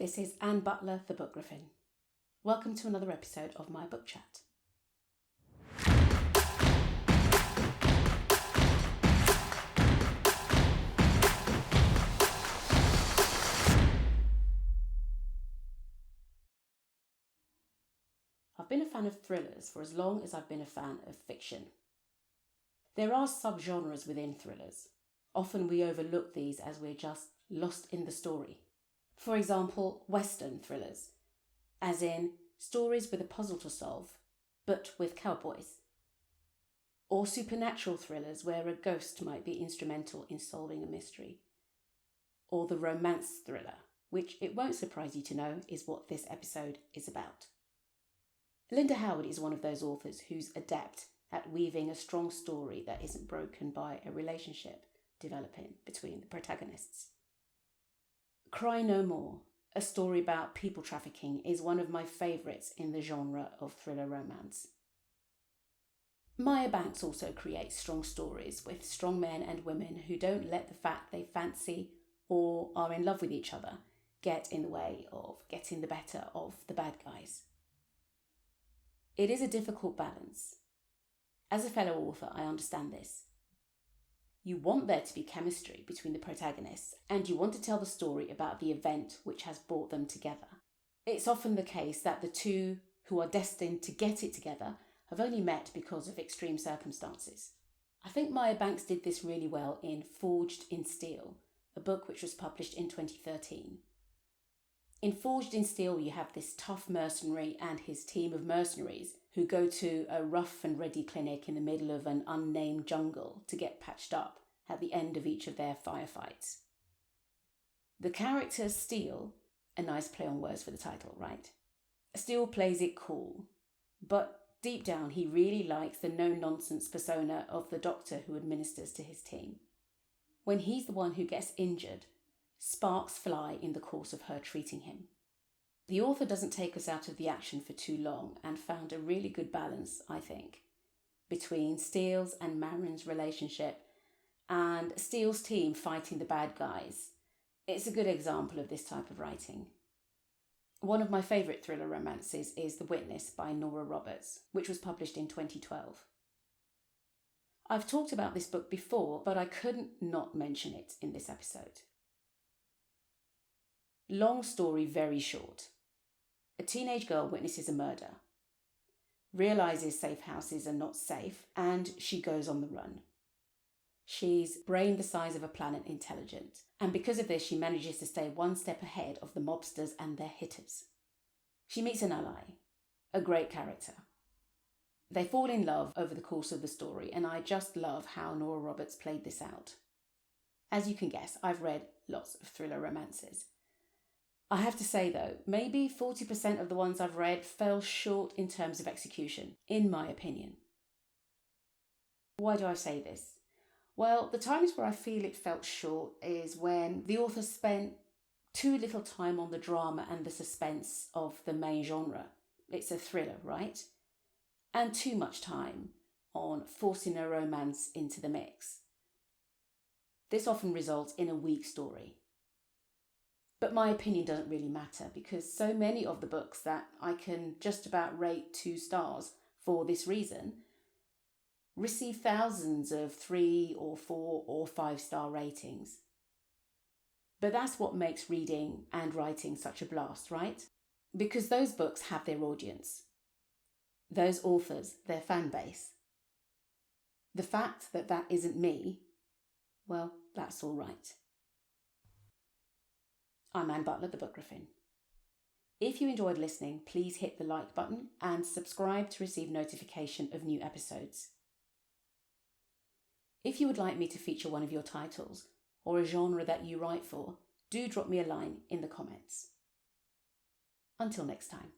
This is Anne Butler, the Book Griffin. Welcome to another episode of my book chat. I've been a fan of thrillers for as long as I've been a fan of fiction. There are subgenres within thrillers. Often we overlook these as we're just lost in the story. For example, Western thrillers, as in stories with a puzzle to solve, but with cowboys. Or supernatural thrillers where a ghost might be instrumental in solving a mystery. Or the romance thriller, which it won't surprise you to know is what this episode is about. Linda Howard is one of those authors who's adept at weaving a strong story that isn't broken by a relationship developing between the protagonists. Cry No More, a story about people trafficking, is one of my favourites in the genre of thriller romance. Maya Banks also creates strong stories with strong men and women who don't let the fact they fancy or are in love with each other get in the way of getting the better of the bad guys. It is a difficult balance. As a fellow author, I understand this. You want there to be chemistry between the protagonists, and you want to tell the story about the event which has brought them together. It's often the case that the two who are destined to get it together have only met because of extreme circumstances. I think Maya Banks did this really well in Forged in Steele, a book which was published in 2013. In Forged in Steele, you have this tough mercenary and his team of mercenaries who go to a rough and ready clinic in the middle of an unnamed jungle to get patched up at the end of each of their firefights. The character Steele, a nice play on words for the title, right? Steele plays it cool, but deep down he really likes the no-nonsense persona of the doctor who administers to his team. When he's the one who gets injured, sparks fly in the course of her treating him. The author doesn't take us out of the action for too long and found a really good balance, I think, between Steele's and Marin's relationship and Steele's team fighting the bad guys. It's a good example of this type of writing. One of my favourite thriller romances is The Witness by Nora Roberts, which was published in 2012. I've talked about this book before, but I couldn't not mention it in this episode. Long story very short. A teenage girl witnesses a murder, realises safe houses are not safe, and she goes on the run. She's brain the size of a planet intelligent, and because of this she manages to stay one step ahead of the mobsters and their hitters. She meets an ally, a great character. They fall in love over the course of the story, and I just love how Nora Roberts played this out. As you can guess, I've read lots of thriller romances. I have to say though, maybe 40% of the ones I've read fell short in terms of execution, in my opinion. Why do I say this? Well, the times where I feel it felt short is when the author spent too little time on the drama and the suspense of the main genre. It's a thriller, right? And too much time on forcing a romance into the mix. This often results in a weak story. But my opinion doesn't really matter because so many of the books that I can just about rate 2 stars for this reason receive thousands of 3 or 4 or 5-star ratings. But that's what makes reading and writing such a blast, right? Because those books have their audience. Those authors, their fan base. The fact that that isn't me, well, that's all right. I'm Anne Butler, the Book Griffin. If you enjoyed listening, please hit the like button and subscribe to receive notification of new episodes. If you would like me to feature one of your titles or a genre that you write for, do drop me a line in the comments. Until next time.